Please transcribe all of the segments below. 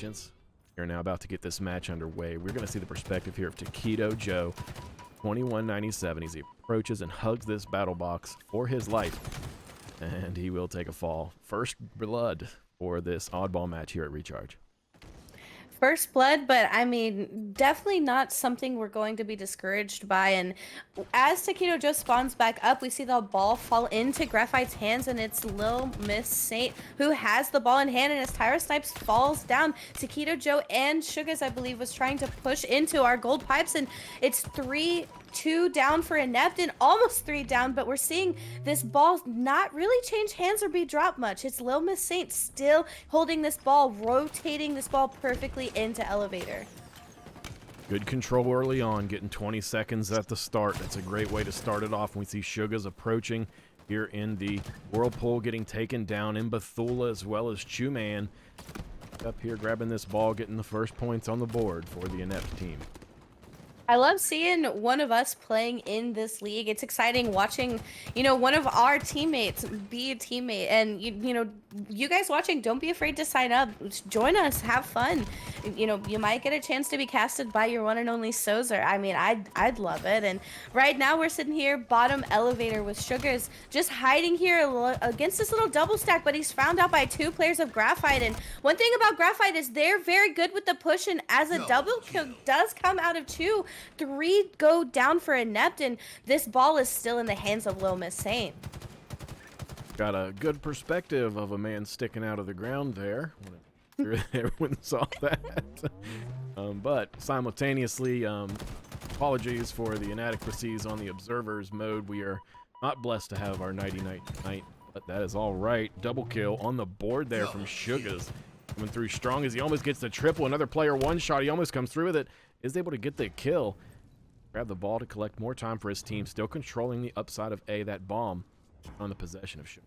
patience. We're now about to get this match underway. We're going to see the perspective here of Taquito Joe, 2197, as he approaches and hugs this battle box for his life. And he will take a fall. First blood for this oddball match here at Recharge. First blood, but I mean, definitely not something we're going to be discouraged by. And as Taquito Joe spawns back up, we see the ball fall into Graphite's hands, and it's Lil Miss Saint who has the ball in hand. And as Tyra Snipes falls down, Taquito Joe and Sugas, I believe, was trying to push into our gold pipes, and it's 3-2 down for Inept and almost 3 down, but we're seeing this ball not really change hands or be dropped much. It's Lil Miss Saint still holding this ball, rotating this ball perfectly into elevator. Good control early on, getting 20 seconds at the start. That's a great way to start it off. We see Sugas approaching here in the whirlpool, getting taken down in Bethula as well as Chuman. Up here grabbing this ball, getting the first points on the board for the Inept team. I love seeing one of us playing in this league. It's exciting watching, you know, one of our teammates be a teammate. And, you know, you guys watching, don't be afraid to sign up. Join us. Have fun. You know, you might get a chance to be casted by your one and only Sozer. I mean, I'd love it. And right now we're sitting here, bottom elevator with Sugas, just hiding here against this little double stack. But he's found out by 2 players of Graphite. And one thing about Graphite is they're very good with the push. And as a double kill does come out of 2, 3 go down for Inept, and this ball is still in the hands of Lil Miss Saint. Got a good perspective of a man sticking out of the ground there. Everyone saw that. But simultaneously, apologies for the inadequacies on the observers mode. We are not blessed to have our nighty night tonight, but that is all right. Double kill on the board there from Sugas. Coming through strong as he almost gets the triple. Another player one shot. He almost comes through with it. Is able to get the kill. Grab the ball to collect more time for his team. Still controlling the upside of A, that bomb on the possession of Sugas.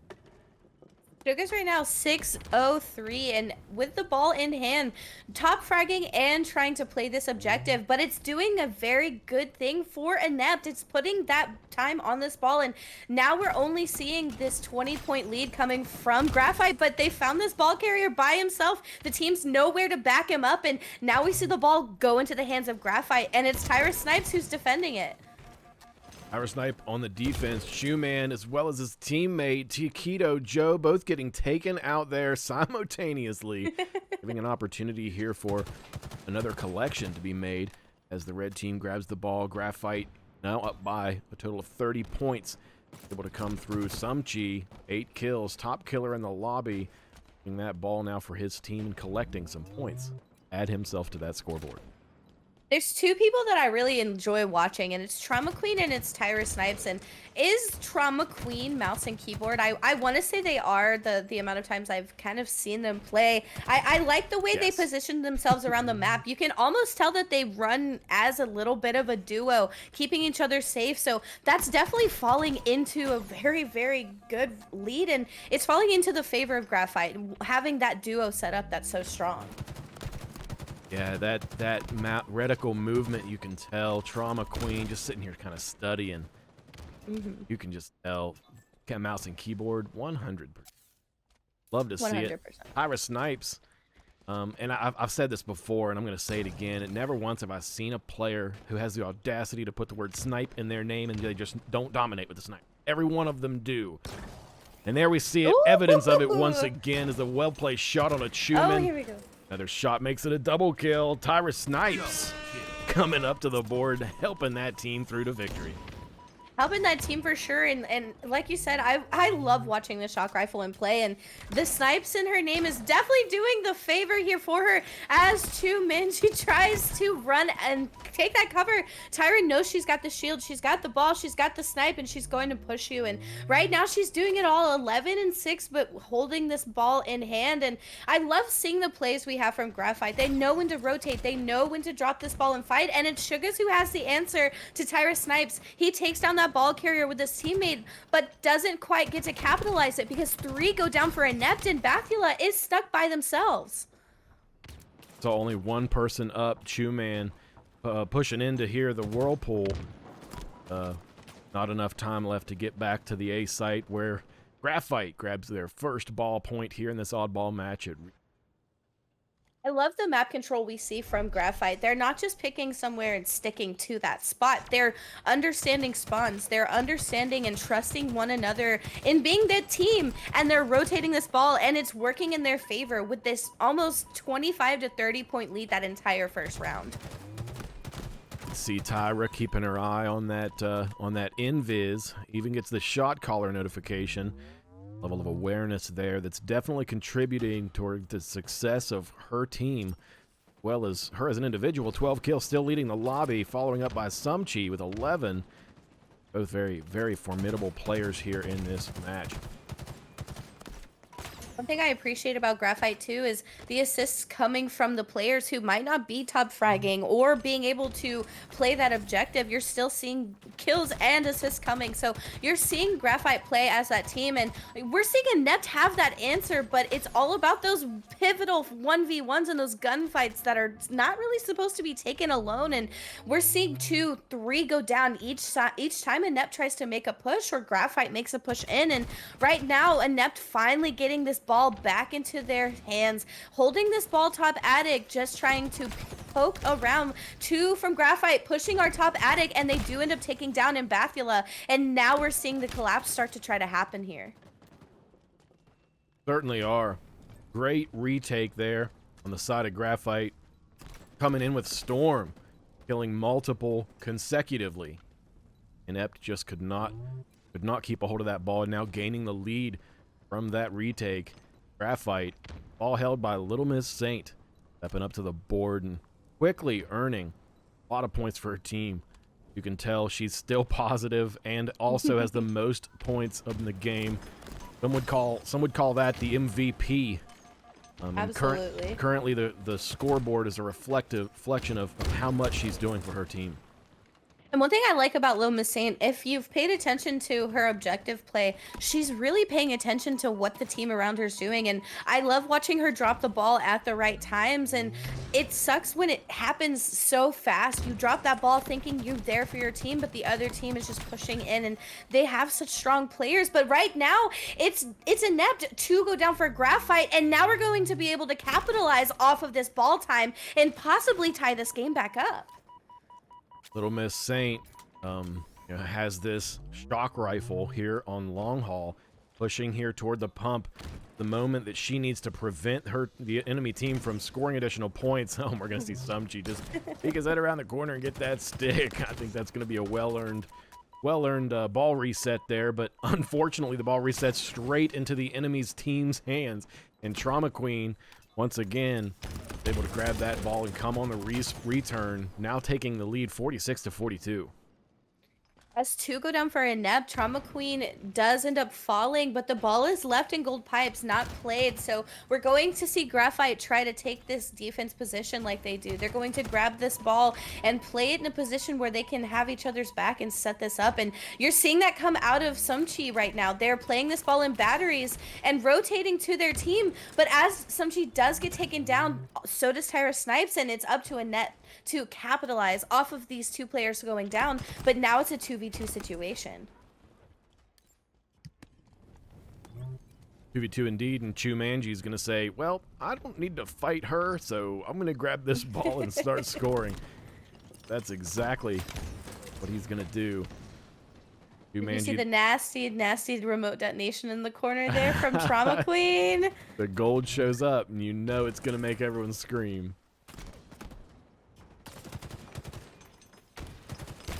Sugas right now 6-0-3, and with the ball in hand, top fragging and trying to play this objective, but it's doing a very good thing for Inept. It's putting that time on this ball, and now we're only seeing this 20-point lead coming from Graphite, but they found this ball carrier by himself. The team's nowhere to back him up, and now we see the ball go into the hands of Graphite, and it's Tyra Snipes who's defending it. Tyra Snipe on the defense, Shoeman as well as his teammate Taquito Joe both getting taken out there simultaneously, giving an opportunity here for another collection to be made as the red team grabs the ball. Graphite now up by a total of 30 points, able to come through. Sumchi, 8 kills, top killer in the lobby, getting that ball now for his team and collecting some points. Add himself to that scoreboard. There's 2 people that I really enjoy watching, and it's Trauma Queen and it's Tyra Snipes. And is Trauma Queen mouse and keyboard? I want to say they are, the amount of times I've kind of seen them play. I like the way they position themselves around the map. You can almost tell that they run as a little bit of a duo, keeping each other safe. So that's definitely falling into a very, very good lead, and it's falling into the favor of Graphite, having that duo set up that's so strong. Yeah, that reticle movement, you can tell. Trauma Queen just sitting here kind of studying. You can just tell. Mouse and keyboard, 100%. Love to see 100%. It. Tyra Snipes, and I've said this before, and I'm going to say it again. And never once have I seen a player who has the audacity to put the word snipe in their name and they just don't dominate with the snipe. Every one of them do. And there we see it, evidence of it once again as a well-placed shot on a Chuman. Oh, here we go. Another shot makes it a double kill. Tyra Snipes coming up to the board, helping that team through to victory. Helping that team for sure, and like you said, I love watching the shock rifle in play, and the Snipes in her name is definitely doing the favor here for her. As Chuman, she tries to run and take that cover. Tyra knows she's got the shield, she's got the ball, she's got the snipe, and she's going to push you. And right now she's doing it all 11-6, but holding this ball in hand. And I love seeing the plays we have from Graphite. They know when to rotate, they know when to drop this ball and fight, and it's Sugas who has the answer to Tyra Snipes. He takes down that ball carrier with his teammate, but doesn't quite get to capitalize it because 3 go down for Inept, and Bethula is stuck by themselves. So only one person up. Chuman pushing into here, the whirlpool. Not enough time left to get back to the A site where Graphite grabs their first ball point here in this oddball match. I love the map control we see from Graphite. They're not just picking somewhere and sticking to that spot. They're understanding spawns. They're understanding and trusting one another in being that team. And they're rotating this ball, and it's working in their favor with this almost 25 to 30 point lead that entire first round. See Tyra keeping her eye on that invis. Even gets the shot caller notification. Level of awareness there that's definitely contributing toward the success of her team, as well as her as an individual. 12 kills, still leading the lobby, following up by Sumchi with 11. Both very, very formidable players here in this match. One thing I appreciate about Graphite too is the assists coming from the players who might not be top fragging or being able to play that objective. You're still seeing kills and assists coming. So you're seeing Graphite play as that team, and we're seeing Inept have that answer, but it's all about those pivotal 1v1s and those gunfights that are not really supposed to be taken alone. And we're seeing 2, 3 go down each time Inept tries to make a push or Graphite makes a push in. And right now, Inept finally getting this ball back into their hands, holding this ball top attic, just trying to poke around. 2 from Graphite pushing our top attic, and they do end up taking down Imbathula, and now we're seeing the collapse start to try to happen here. Certainly are. Great retake there on the side of Graphite, coming in with Storm, killing multiple consecutively. Inept just could not keep a hold of that ball, and now gaining the lead from that retake. Graphite, ball held by Little Miss Saint, stepping up to the board and quickly earning a lot of points for her team. You can tell she's still positive and also has the most points of the game. Some would call that the MVP. Absolutely. Currently, the scoreboard is a reflection of how much she's doing for her team. And one thing I like about Lil Miss Saint, if you've paid attention to her objective play, she's really paying attention to what the team around her is doing. And I love watching her drop the ball at the right times. And it sucks when it happens so fast. You drop that ball thinking you're there for your team, but the other team is just pushing in, and they have such strong players. But right now, it's Inept to go down for Graphite, and now we're going to be able to capitalize off of this ball time and possibly tie this game back up. Little Miss Saint has this shock rifle here on long haul, pushing here toward the pump. The moment that she needs to prevent the enemy team from scoring additional points. Oh, we're gonna see Sumchi just peek his head around the corner and get that stick. I think that's gonna be a well-earned ball reset there, but unfortunately the ball resets straight into the enemy's team's hands, and Trauma Queen once again able to grab that ball and come on the return, now taking the lead 46 to 42. As 2 go down for Inept, Trauma Queen does end up falling, but the ball is left in gold pipes, not played. So we're going to see Graphite try to take this defense position like they do. They're going to grab this ball and play it in a position where they can have each other's back and set this up. And you're seeing that come out of Sumchi right now. They're playing this ball in batteries and rotating to their team. But as Sumchi does get taken down, so does Tyra Snipes, and it's up to Inept to capitalize off of these 2 players going down. But now it's a 2v2 situation. 2v2 indeed, and Chu Manji's going to say, well, I don't need to fight her, so I'm going to grab this ball and start scoring. That's exactly what he's going to do. You see the nasty, nasty remote detonation in the corner there from Trauma Queen? The gold shows up, and you know it's going to make everyone scream.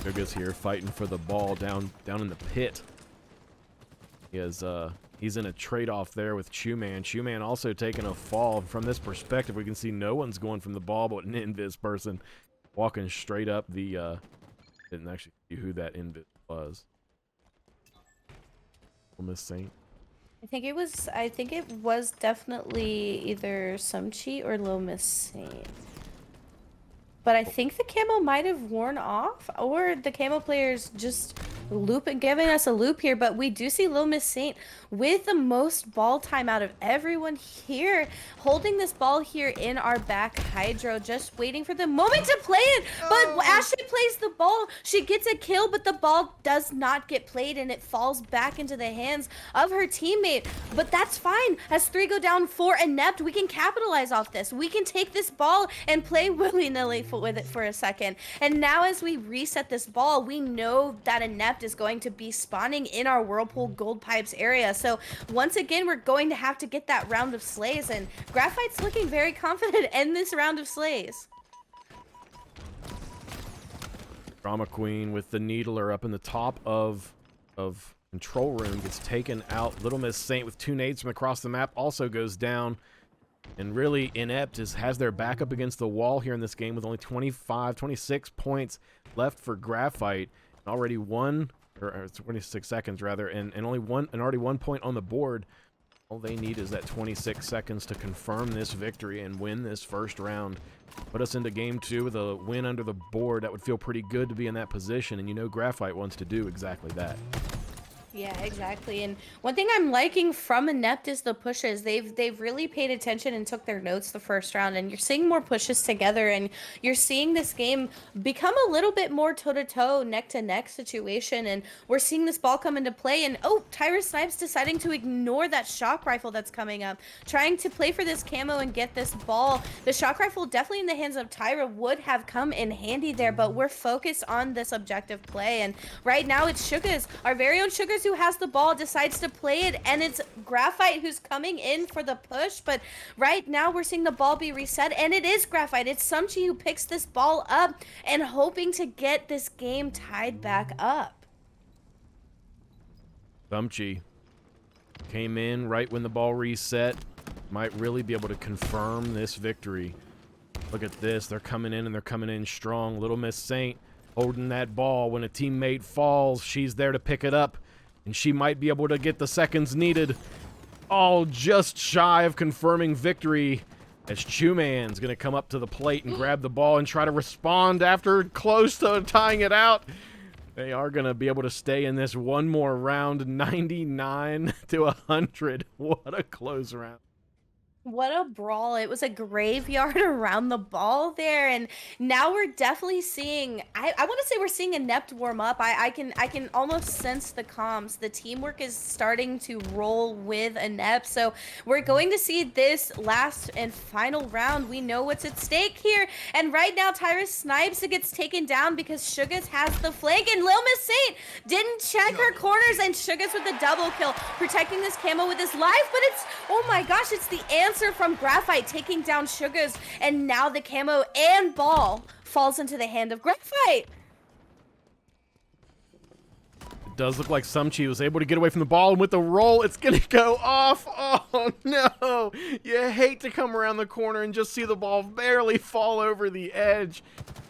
Guga's here fighting for the ball down in the pit. He's in a trade-off there with Chuman. Chuman also taking a fall. From this perspective, we can see no one's going from the ball, but an invis person walking straight up the didn't actually see who that invis was. Miss Saint. I think it was definitely either Sumchi or Lil Miss Saint. But I think the camo might have worn off, or the camo players just loop and giving us a loop here, but we do see Lil Miss Saint with the most ball time out of everyone here, holding this ball here in our back hydro, just waiting for the moment to play it. But as she plays the ball, she gets a kill, but the ball does not get played and it falls back into the hands of her teammate. But that's fine. As 3 go down for Inept, we can capitalize off this. We can take this ball and play willy-nilly with it for a second. And now as we reset this ball, we know that Inept is going to be spawning in our Whirlpool Gold Pipes area. So once again, we're going to have to get that round of slays, and Graphite's looking very confident in this round of slays. Drama Queen with the Needler up in the top of control room gets taken out. Little Miss Saint with 2 nades from across the map also goes down. And really, Inept has their back up against the wall here in this game with only 26 points left for Graphite. And already 26 seconds rather, and already 1 point on the board. All they need is that 26 seconds to confirm this victory and win this first round. Put us into game 2 with a win under the board. That would feel pretty good to be in that position, and you know Graphite wants to do exactly that. Yeah, exactly. And one thing I'm liking from Inept is the pushes. They've really paid attention and took their notes the first round, and you're seeing more pushes together, and you're seeing this game become a little bit more toe-to-toe, neck-to-neck situation, and we're seeing this ball come into play, and oh, Tyra Snipes deciding to ignore that shock rifle that's coming up, trying to play for this camo and get this ball. The shock rifle definitely in the hands of Tyra would have come in handy there, but we're focused on this objective play, and right now it's Sugas, our very own Sugas, who has the ball, decides to play it, and it's Graphite who's coming in for the push. But right now we're seeing the ball be reset, and it is Graphite. It's Sumchi who picks this ball up and hoping to get this game tied back up. Sumchi came in right when the ball reset. Might really be able to confirm this victory. Look at this. They're coming in, and they're coming in strong. Little Miss Saint holding that ball. When a teammate falls, she's there to pick it up, and she might be able to get the seconds needed. All just shy of confirming victory, as Chuman's going to come up to the plate and grab the ball and try to respond after close to tying it out. They are going to be able to stay in this one more round, 99 to 100. What a close round. What a brawl. It was a graveyard around the ball there, and now we're definitely seeing, I want to say we're seeing Inept warm up. I can almost sense the comms. The teamwork is starting to roll with Inept, so we're going to see this last and final round. We know what's at stake here, and right now Tyra Snipes gets taken down because Sugas has the flank, and Lil Miss Saint didn't check her corners, and Sugas with the double kill, protecting this camo with his life, but it's, oh my gosh, it's the answer from Graphite taking down Sugas, and now the camo and ball falls into the hand of Graphite. It does look like Sumchi was able to get away from the ball, and with the roll, it's gonna go off. Oh no! You hate to come around the corner and just see the ball barely fall over the edge.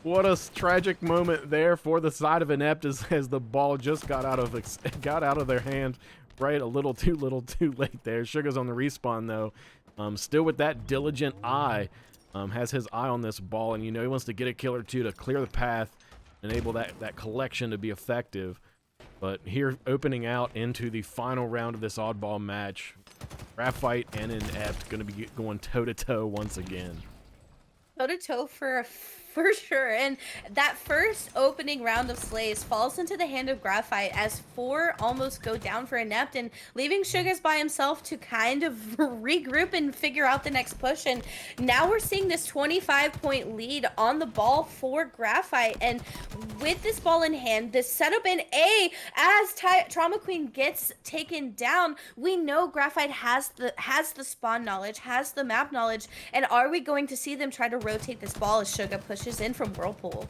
What a tragic moment there for the side of Inept as the ball just got out of their hand. Right, a little too late there. Sugar's on the respawn though. Still with that diligent eye, has his eye on this ball, and you know he wants to get a kill or two to clear the path, enable that collection to be effective. But here, opening out into the final round of this oddball match, Graphite and Inept going to be going toe-to-toe once again. Toe-to-toe for sure, and that first opening round of slays falls into the hand of Graphite as 4 almost go down for Inept, and leaving Sugas by himself to kind of regroup and figure out the next push. And now we're seeing this 25-point lead on the ball for Graphite, and with this ball in hand, this setup in A, as Trauma Queen gets taken down, we know Graphite has the spawn knowledge, has the map knowledge, and are we going to see them try to rotate this ball as Suga pushes in from Whirlpool?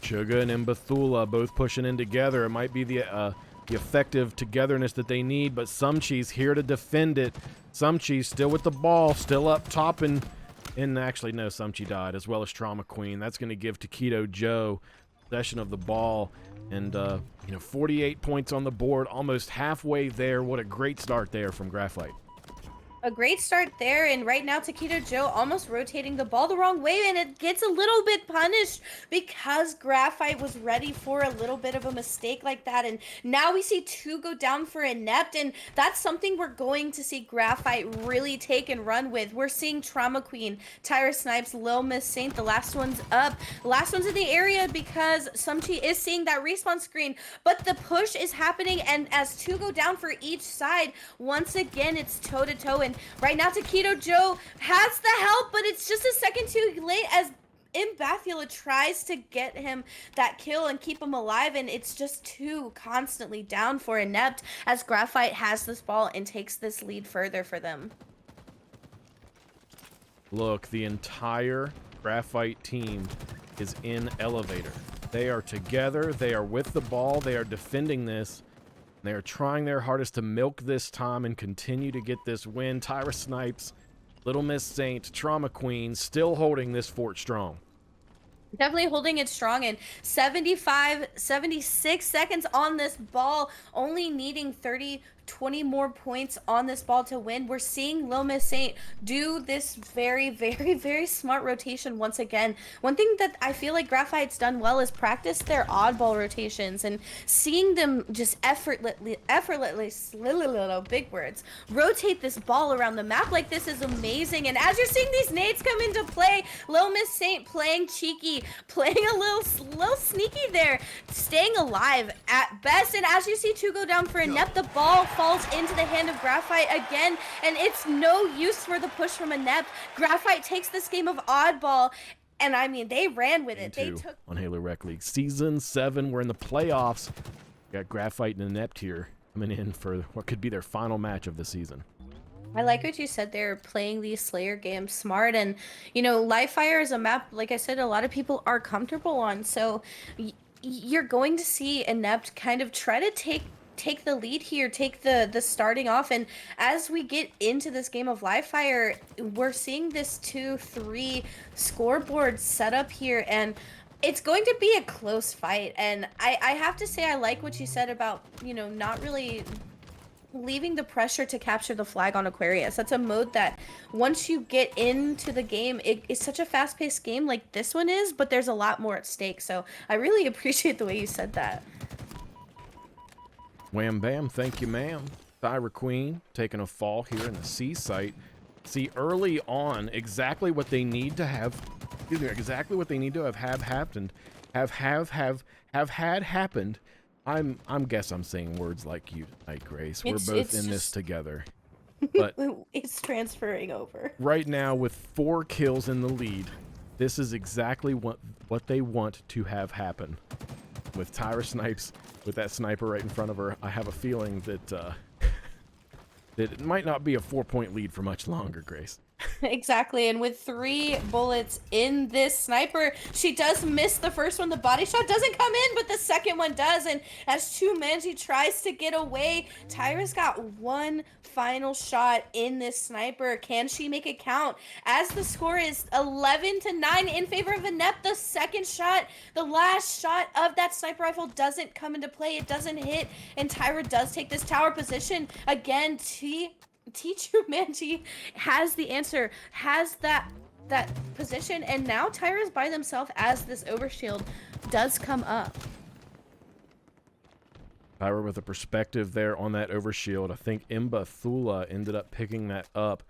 Suga and Mbathula both pushing in together. It might be the effective togetherness that they need, but Sumchi's here to defend it. Sumchi's still with the ball, still up top, and actually no, Sumchi died, as well as Trauma Queen. That's going to give Taquito Joe possession of the ball, and 48 points on the board, almost halfway there. What a great start there from Graphite. A great start there, and right now Taquito Joe almost rotating the ball the wrong way, and it gets a little bit punished because Graphite was ready for a little bit of a mistake like that, and now we see 2 go down for Inept, and that's something we're going to see Graphite really take and run with. We're seeing Trauma Queen, Tyra Snipes, Lil Miss Saint, the last one's up, the last one's in the area because Sumchi is seeing that respawn screen, but the push is happening, and as 2 go down for each side, once again it's toe-to-toe, and right now Taquito Joe has the help, but it's just a second too late as Mbathula tries to get him that kill and keep him alive, and it's just 2 constantly down for Inept as Graphite has this ball and takes this lead further for them. Look, the entire Graphite team is in elevator. They are together, they are with the ball, they are defending this. They are trying their hardest to milk this time and continue to get this win. Tyra Snipes, Little Miss Saint, Trauma Queen, still holding this fort strong. Definitely holding it strong, and 76 seconds on this ball, only needing 20 more points on this ball to win. We're seeing Lil Miss Saint do this very smart rotation once again. One thing that I feel like Graphite's done well is practice their oddball rotations, and seeing them just effortlessly, big words, rotate this ball around the map like this is amazing. And as you're seeing these nades come into play, Lil Miss Saint playing cheeky, playing a little sneaky there, staying alive at best. And as you see 2 go down for Inept, the ball falls into the hand of Graphite again, and it's no use for the push from Inept. Graphite takes this game of oddball, and I mean, they ran with it. They took on Halo Rec League Season 7. We're in the playoffs. Got Graphite and Inept here coming in for what could be their final match of the season. I like what you said there, playing these Slayer games smart, and you know, Live Fire is a map, like I said, a lot of people are comfortable on, so you're going to see Inept kind of try to take the lead here, take the starting off, and as we get into this game of Live Fire, we're seeing this 2-3 scoreboard set up here, and it's going to be a close fight. And I have to say, I like what you said about, you know, not really leaving the pressure to capture the flag on Aquarius. That's a mode that once you get into the game, it's such a fast-paced game like this one is, but there's a lot more at stake, so I really appreciate the way you said that. Wham bam, thank you ma'am. Tyra Queen taking a fall here in the C site. See early on exactly what they need to have, exactly what they need to have happened, have had happened. I'm saying words like you tonight, Grace. We're both in this together. But it's transferring over. Right now with 4 kills in the lead, this is exactly what they want to have happen. With Tyra Snipes, with that sniper right in front of her, I have a feeling that that it might not be a 4-point lead for much longer, Grace. Exactly, and with 3 bullets in this sniper, she does miss the first one. The body shot doesn't come in, but the second one does, and as 2 men, she tries to get away. Tyra's got 1 final shot in this sniper. Can she make it count? As the score is 11-9 in favor of Inept, the second shot, the last shot of that sniper rifle doesn't come into play. It doesn't hit, and Tyra does take this tower position. Again, True Manji has the answer, has that position, and now Tyra's by themselves as this overshield does come up. Tyra with a perspective there on that overshield. I think Mbathula ended up picking that up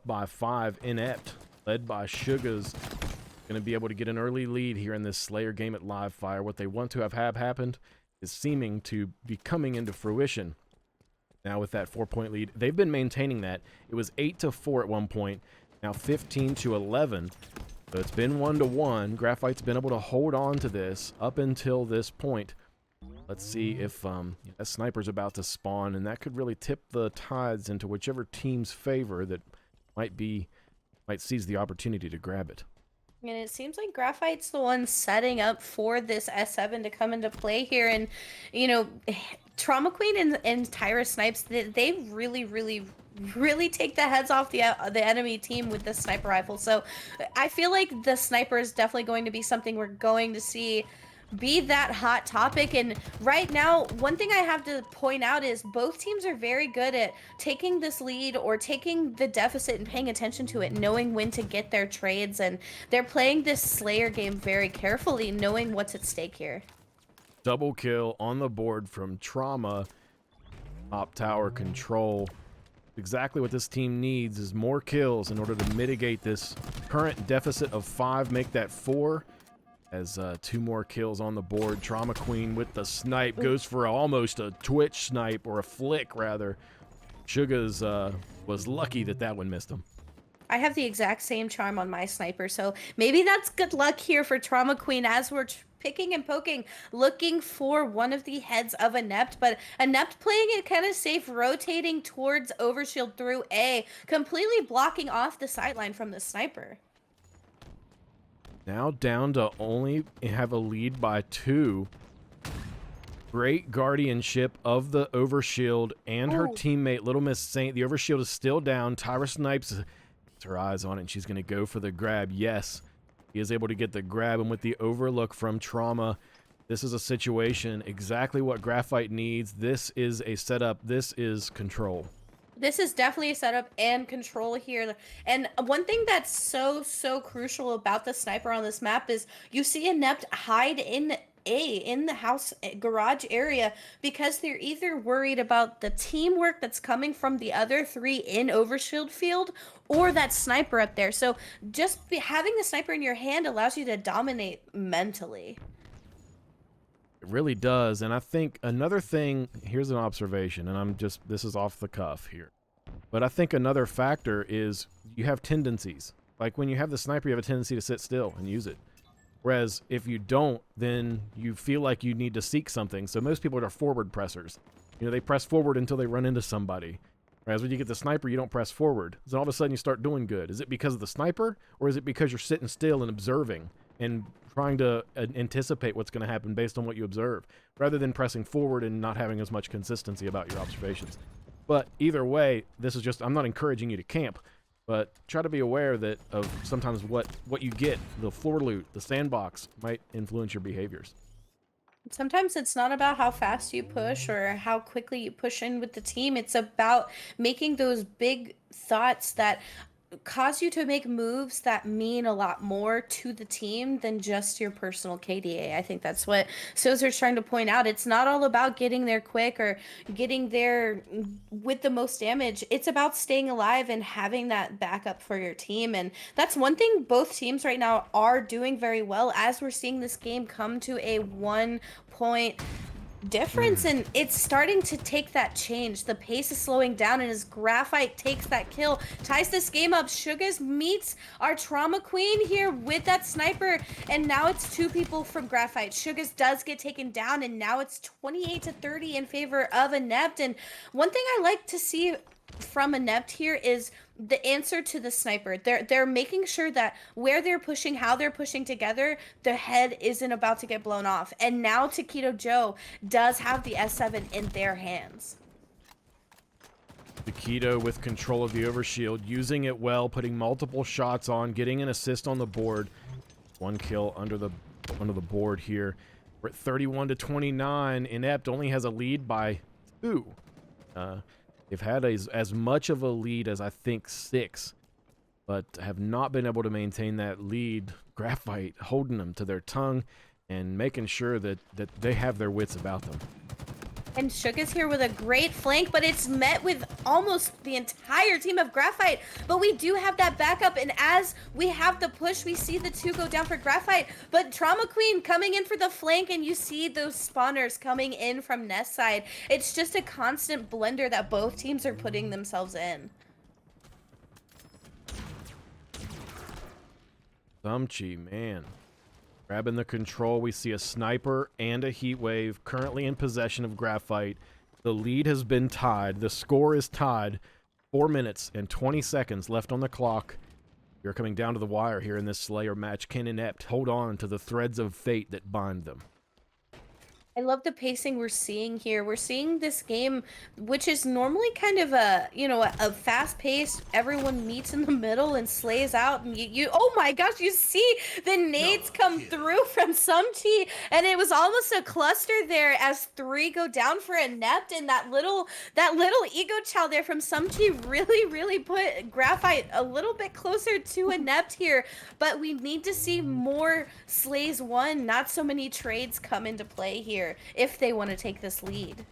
by 5. Inept, led by Sugas, going to be able to get an early lead here in this Slayer game at Live Fire. What they want to have happened is seeming to be coming into fruition. Now with that 4-point lead, they've been maintaining that. It was 8-4 at one point, now 15-11. So it's been 1-1. Graphite's been able to hold on to this up until this point. Let's see if a sniper's about to spawn, and that could really tip the tides into whichever team's favor that might seize the opportunity to grab it. And it seems like Graphite's the one setting up for this S7 to come into play here, and you know, Trauma Queen and Tyra Snipes, they really take the heads off the enemy team with the sniper rifle. So I feel like the sniper is definitely going to be something we're going to see be that hot topic. And right now, one thing I have to point out is both teams are very good at taking this lead or taking the deficit and paying attention to it, knowing when to get their trades, and they're playing this Slayer game very carefully, knowing what's at stake here. Double kill on the board from Trauma. Top tower control. Exactly what this team needs is more kills in order to mitigate this current deficit of 5, make that 4. As 2 more kills on the board. Trauma Queen with the snipe goes for almost a twitch snipe, or a flick rather. Suga's was lucky that that one missed him. I have the exact same charm on my sniper, so maybe that's good luck here for Trauma Queen as we're picking and poking, looking for one of the heads of Inept, but Inept playing it kind of safe, rotating towards Overshield through A, completely blocking off the sideline from the sniper. Now down to only have a lead by 2. Great guardianship of the Overshield and her teammate, Little Miss Saint. The Overshield is still down. Tyra Snipes has her eyes on it, and she's going to go for the grab. Yes, he is able to get the grab, and with the overlook from Trauma, this is a situation exactly what Graphite needs. This is a setup. This is control. This is definitely a setup and control here. And one thing that's so crucial about the sniper on this map is you see Inept hide in the house garage area because they're either worried about the teamwork that's coming from the other 3 in Overshield field or that sniper up there. So just having the sniper in your hand allows you to dominate mentally. It really does. And I think another thing, here's an observation, and this is off the cuff here. But I think another factor is you have tendencies. Like when you have the sniper, you have a tendency to sit still and use it. Whereas if you don't, then you feel like you need to seek something. So most people are forward pressers. You know, they press forward until they run into somebody. Whereas when you get the sniper, you don't press forward. So all of a sudden you start doing good. Is it because of the sniper, or is it because you're sitting still and observing and trying to anticipate what's going to happen based on what you observe, rather than pressing forward and not having as much consistency about your observations? But either way, this is just, I'm not encouraging you to camp, but try to be aware that of sometimes what you get, the floor loot, the sandbox, might influence your behaviors. Sometimes it's not about how fast you push or how quickly you push in with the team. It's about making those big thoughts that cause you to make moves that mean a lot more to the team than just your personal KDA. I think that's what Sozer's trying to point out. It's not all about getting there quick or getting there with the most damage. It's about staying alive and having that backup for your team. And that's one thing both teams right now are doing very well as we're seeing this game come to a 1-point difference, and it's starting to take that change. The pace is slowing down, and as Graphite takes that kill, ties this game up, Sugas meets our Trauma Queen here with that sniper, and now it's 2 people from Graphite. Sugas does get taken down, and now it's 28-30 in favor of Inept. And one thing I like to see from Inept here is the answer to the sniper. They're making sure that where they're pushing, how they're pushing together, the head isn't about to get blown off. And now Taquito Joe does have the S7 in their hands. Taquito with control of the Overshield, using it well, putting multiple shots on, getting an assist on the board. 1 kill under the board here. We're at 31-29. Inept only has a lead by 2. They've had as much of a lead as I think 6, but have not been able to maintain that lead. Graphite holding them to their tongue and making sure that they have their wits about them. And Suga's here with a great flank, but it's met with almost the entire team of Graphite. But we do have that backup, and as we have the push, we see the 2 go down for Graphite. But Trauma Queen coming in for the flank, and you see those spawners coming in from Nest side. It's just a constant blender that both teams are putting themselves in. Sumchi, man. Grabbing the control, we see a sniper and a heat wave currently in possession of Graphite. The lead has been tied. The score is tied. 4 minutes and 20 seconds left on the clock. We're coming down to the wire here in this Slayer match. Can Inept hold on to the threads of fate that bind them? I love the pacing we're seeing here. We're seeing this game, which is normally kind of a, a fast paced, everyone meets in the middle and slays out. And oh my gosh, you see the nades come through from Sumchi, and it was almost a cluster there as 3 go down for Inept, and that little ego chow there from Sumchi really put Graphite a little bit closer to Inept here. But we need to see more slays won, not so many trades come into play here if they want to take this lead.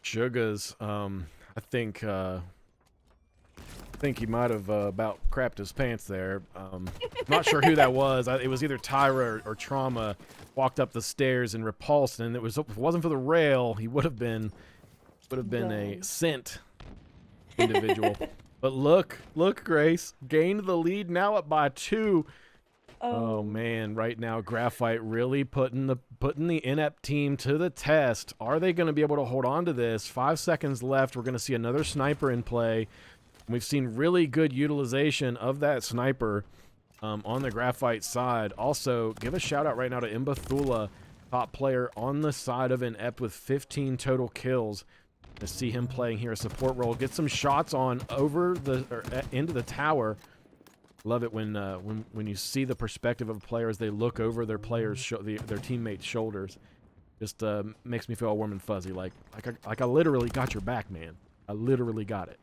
Sugas, I think he might have about crapped his pants there. Not sure who that was. It was either Tyra or Trauma walked up the stairs and repulsed, and if it wasn't for the rail, he would have been a sent individual. But look, Grace gained the lead, now up by 2. Oh man, right now Graphite really putting the Inept team to the test. Are they going to be able to hold on to this? 5 seconds left. We're going to see another sniper in play. We've seen really good utilization of that sniper on the Graphite side. Also, give a shout out right now to Imbathula, top player on the side of Inept with 15 total kills. To see him playing here a support role, get some shots on over into the tower. Love it when you see the perspective of players. They look over their their teammates' shoulders. Just makes me feel all warm and fuzzy. Like I literally got your back, man. I literally got it.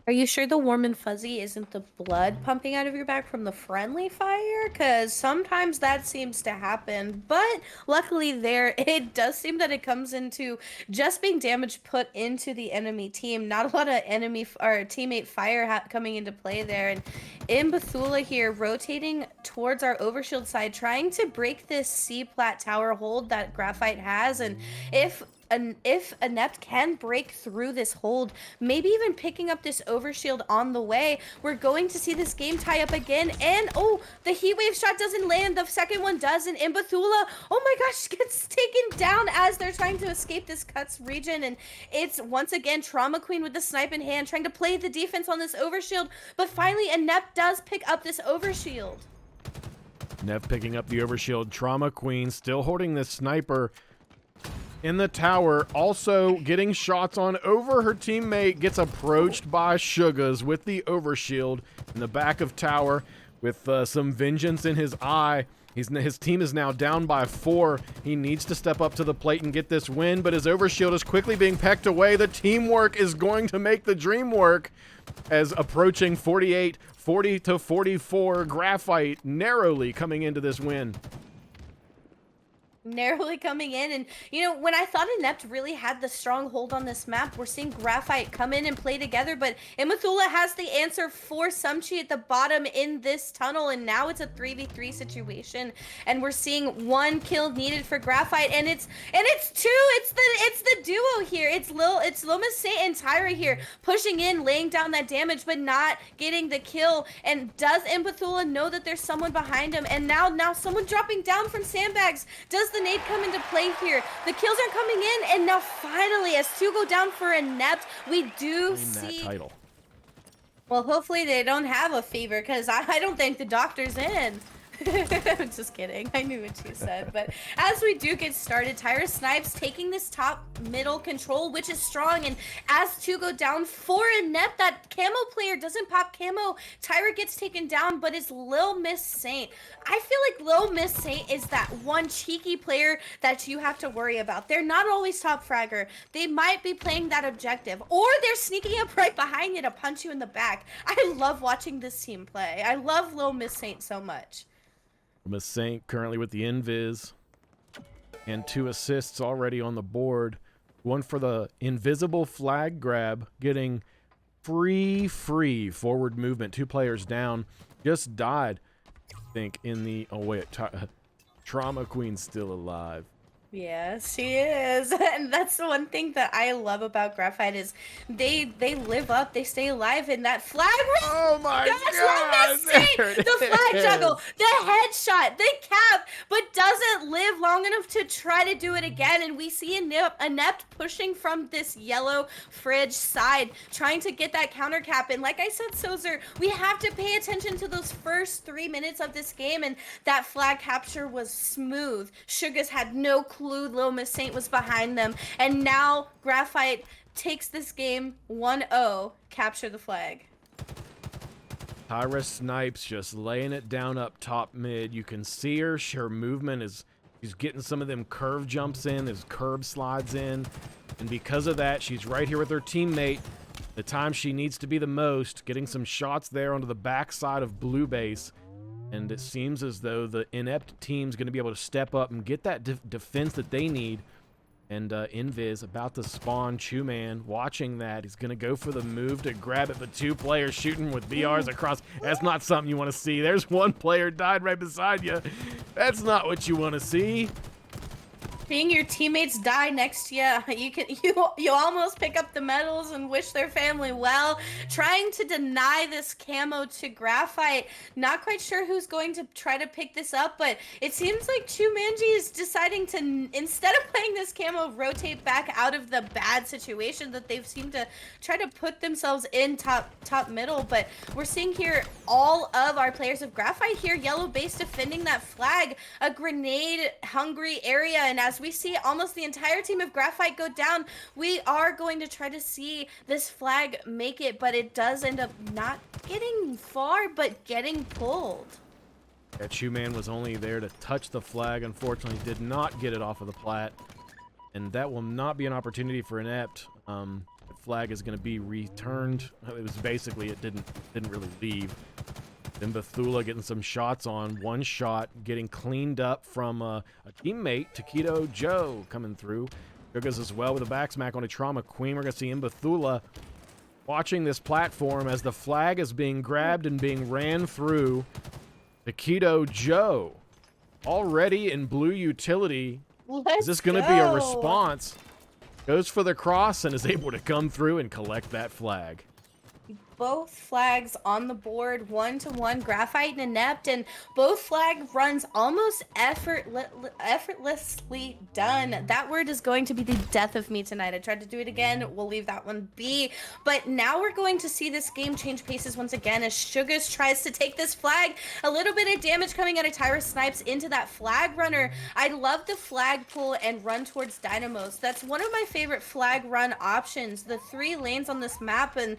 Are you sure the warm and fuzzy isn't the blood pumping out of your back from the friendly fire? Because sometimes that seems to happen. But luckily there, it does seem that it comes into just being damage put into the enemy team. Not a lot of enemy or teammate fire coming into play there. And Imbathula here rotating towards our overshield side, trying to break this C-plat tower hold that Graphite has. And if Inept can break through this hold, maybe even picking up this overshield on the way, we're going to see this game tie up again. And the heat wave shot doesn't land, the second one does, and Imbathula, oh my gosh, gets taken down as they're trying to escape this cuts region. And it's once again Trauma Queen with the snipe in hand, trying to play the defense on this overshield, but finally Inept does pick up this overshield. Inept picking up the overshield. Trauma Queen still holding this sniper in the tower, also getting shots on over her teammate, gets approached by Sugas with the overshield in the back of tower with some vengeance in his eye. His team is now down by 4. He needs to step up to the plate and get this win, but his overshield is quickly being pecked away. The teamwork is going to make the dream work as approaching 40 to 44, Graphite narrowly coming into this win. Narrowly coming in, and when I thought Inept really had the strong hold on this map, we're seeing Graphite come in and play together, but Imbathula has the answer for Sumchi at the bottom in this tunnel, and now it's a 3v3 situation, and we're seeing 1 kill needed for Graphite, and it's 2. It's the duo here. It's Lil Miss Saint and Tyra here pushing in, laying down that damage, but not getting the kill. And does Imbathula know that there's someone behind him? And now someone dropping down from sandbags. Does the nade come into play here? The kills are coming in, and now finally, as 2 go down for Inept, we do see that title. Well, hopefully they don't have a fever, because I don't think the doctor's in. I'm just kidding. I knew what you said. But as we do get started, Tyra Snipes taking this top middle control, which is strong. And as 2 go down for Inept, that camo player doesn't pop camo. Tyra gets taken down, but it's Lil Miss Saint. I feel like Lil Miss Saint is that one cheeky player that you have to worry about. They're not always top fragger. They might be playing that objective, or they're sneaking up right behind you to punch you in the back. I love watching this team play. I love Lil Miss Saint so much. Miss Saint currently with the invis and 2 assists already on the board. 1 for the invisible flag grab, getting free forward movement. 2 players down. Just died, I think, in the... Oh, wait. Trauma Queen's still alive. Yes, she is. And that's the one thing that I love about Graphite is they live up, they stay alive, and that flag. Oh my Gosh, God! let me see There it the flag juggle, is. the headshot, the cap, but doesn't live long enough to try to do it again. And we see Inept pushing from this yellow fridge side, trying to get that counter cap. And like I said, Sozer, we have to pay attention to those first 3 minutes of this game, and that flag capture was smooth. Sugas had no clue Loma Saint was behind them, and now Graphite takes this game 1-0. Capture the flag. Tyra Snipes just laying it down up top mid. You can see her. Her movement is, she's getting some of them curve jumps in, as curb slides in. And because of that, she's right here with her teammate. The time she needs to be the most, getting some shots there onto the backside of blue base. And it seems as though the Inept team's going to be able to step up and get that defense that they need. And Invis about to spawn. Chu-Man watching that. He's going to go for the move to grab it, but 2 players shooting with BRs across. That's not something you want to see. There's 1 player died right beside you. That's not what you want to see. Seeing your teammates die next to you, you almost pick up the medals and wish their family well. Trying to deny this camo to Graphite. Not quite sure who's going to try to pick this up, but it seems like Chumanji is deciding to, instead of playing this camo, rotate back out of the bad situation that they've seemed to try to put themselves in top middle. But we're seeing here all of our players of Graphite here, yellow base defending that flag, a grenade hungry area, and as we see almost the entire team of Graphite go down, we are going to try to see this flag make it, but it does end up not getting far, but getting pulled. That Chu-Man was only there to touch the flag. Unfortunately, did not get it off of the plat. And that will not be an opportunity for Inept. The flag is going to be returned. It was basically, it didn't really leave. Then Bethula getting some shots on. 1 shot getting cleaned up from a teammate, Taquito Joe, coming through. Sugas as well with a back smack on a Trauma Queen. We're going to see Bethula watching this platform as the flag is being grabbed and being ran through. Taquito Joe already in blue utility. Is this going to be a response? Goes for the cross and is able to come through and collect that flag. Both flags on the board, 1-1, Graphite and Inept, and both flag runs almost effortlessly done. That word is going to be the death of me tonight. I tried to do it again. We'll leave that one be. But now we're going to see this game change paces once again as Sugas tries to take this flag. A little bit of damage coming out of Tyra Snipes into that flag runner. I love the flag pull and run towards Dynamos. That's one of my favorite flag run options. The 3 lanes on this map, and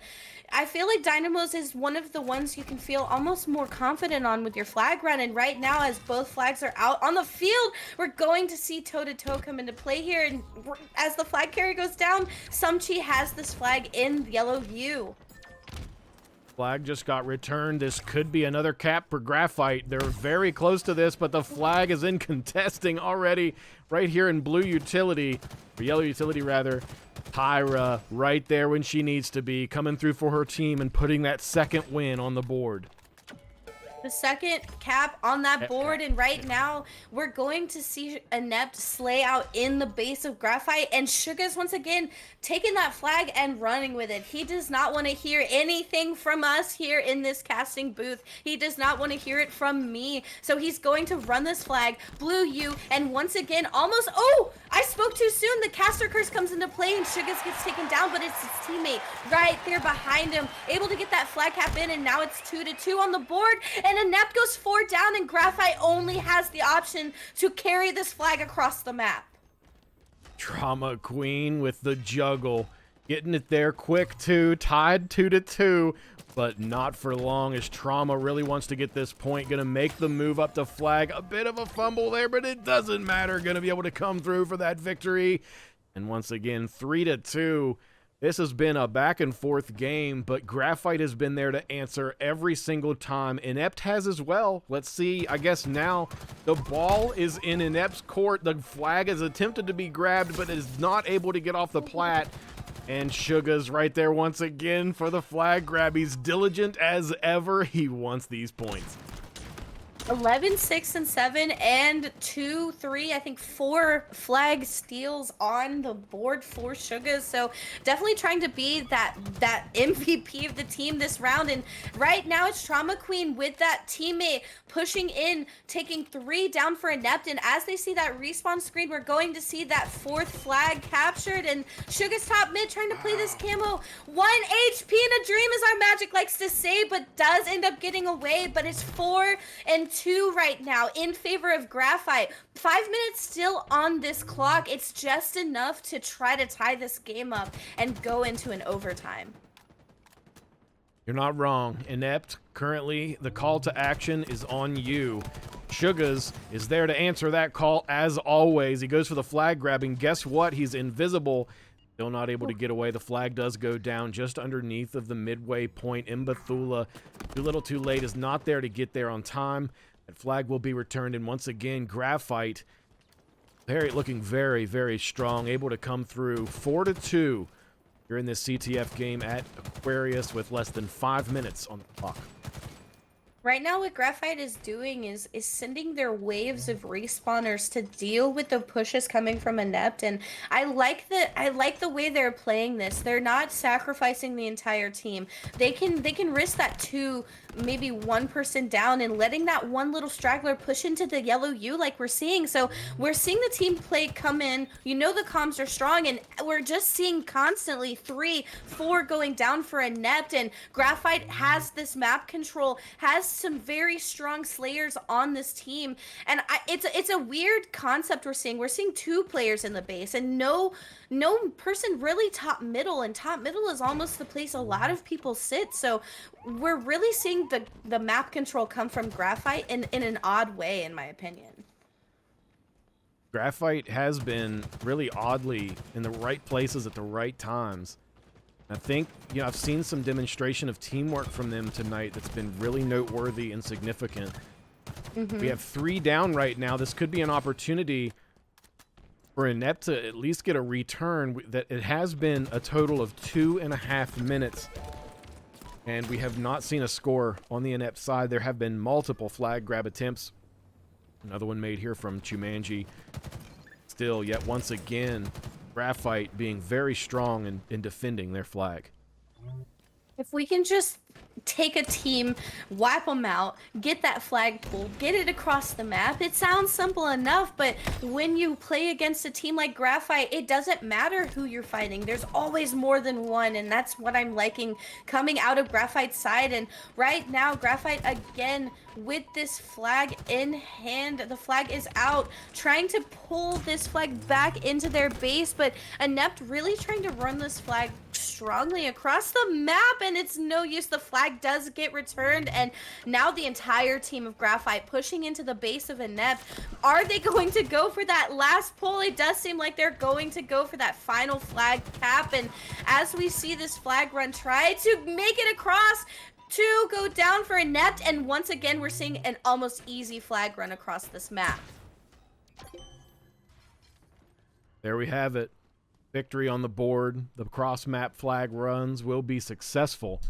I feel like Dynamos is one of the ones you can feel almost more confident on with your flag run. And right now, as both flags are out on the field, we're going to see toe-to-toe come into play here. And as the flag carrier goes down, Sumchi has this flag in yellow view. Flag just got returned. This could be another cap for Graphite. They're very close to this, but the flag is in contesting already right here in blue utility, or yellow utility rather. Tyra right there when she needs to be, coming through for her team and putting that 2nd win on the board. The 2nd cap on that board, and right now we're going to see Inept slay out in the base of Graphite, and Sugas once again taking that flag and running with it. He does not want to hear anything from us here in this casting booth. He does not want to hear it from me. So he's going to run this flag, blue U, and once again almost, oh, I spoke too soon. The caster curse comes into play and Sugas gets taken down, but it's his teammate right there behind him, able to get that flag cap in, and now it's 2-2 on the board, and Inept goes 4 down, and Graphite only has the option to carry this flag across the map. Trauma Queen with the juggle. Getting it there quick too. Tied 2-2, but not for long as Trauma really wants to get this point. Gonna make the move up to flag. A bit of a fumble there, but it doesn't matter. Gonna be able to come through for that victory. And once again, 3-2. This has been a back and forth game, but Graphite has been there to answer every single time. Inept has as well. Let's see, I guess now the ball is in Inept's court. The flag is attempted to be grabbed, but is not able to get off the plat. And Sugas right there once again for the flag grab. He's diligent as ever. He wants these points. 11, 6, and 7, and 2, 3, I think 4 flag steals on the board for Sugas. So definitely trying to be that MVP of the team this round. And right now it's Trauma Queen with that teammate pushing in, taking 3 down for Inept. And as they see that respawn screen, we're going to see that 4th flag captured. And Sugas top mid trying to play this camo. 1 HP in a dream, as our Magic likes to say, but does end up getting away. But it's 4 and 2 right now in favor of Graphite. 5 minutes still on this clock. It's just enough to try to tie this game up and go into an overtime. You're not wrong. Inept, currently the call to action is on you. Sugas is there to answer that call as always. He goes for the flag grabbing. Guess what? He's invisible. Still not able to get away. The flag does go down just underneath of the midway point. Mbathula, too little too late, is not there to get there on time. That flag will be returned, and once again, Graphite looking very, very strong, able to come through 4-2 here in this CTF game at Aquarius with less than 5 minutes on the clock. Right now, what Graphite is doing is sending their waves of respawners to deal with the pushes coming from Inept, and I like the way they're playing this. They're not sacrificing the entire team. They can risk that 2, maybe 1 person down and letting that one little straggler push into the yellow U like we're seeing. So we're seeing the team play come in. You know the comms are strong, and we're just seeing constantly 3, 4 going down for Inept, and Graphite has this map control, has some very strong slayers on this team, and it's a weird concept we're seeing. We're seeing 2 players in the base and no person really top middle, and top middle is almost the place a lot of people sit. So we're really seeing the map control come from Graphite in an odd way, in my opinion. Graphite has been really oddly in the right places at the right times. I think, I've seen some demonstration of teamwork from them tonight that's been really noteworthy and significant. We have 3 down right now. This could be an opportunity for Inept to at least get a return. That it has been a total of 2.5 minutes, and we have not seen a score on the Inept side. There have been multiple flag grab attempts. Another one made here from Chumanji. Still, yet once again, Graphite being very strong in defending their flag. If we can just take a team, wipe them out, get that flag pulled, get it across the map. It sounds simple enough, but when you play against a team like Graphite, it doesn't matter who you're fighting. There's always more than one, and that's what I'm liking coming out of Graphite's side. And right now, Graphite again with this flag in hand. The flag is out, trying to pull this flag back into their base, but Inept really trying to run this flag strongly across the map, and it's no use. The flag does get returned, and now the entire team of Graphite pushing into the base of Inept. Are they going to go for that last pull? It does seem like they're going to go for that final flag cap, and as we see this flag run try to make it across to go down for Inept, and once again we're seeing an almost easy flag run across this map. There we have it. Victory on the board. The cross-map flag runs will be successful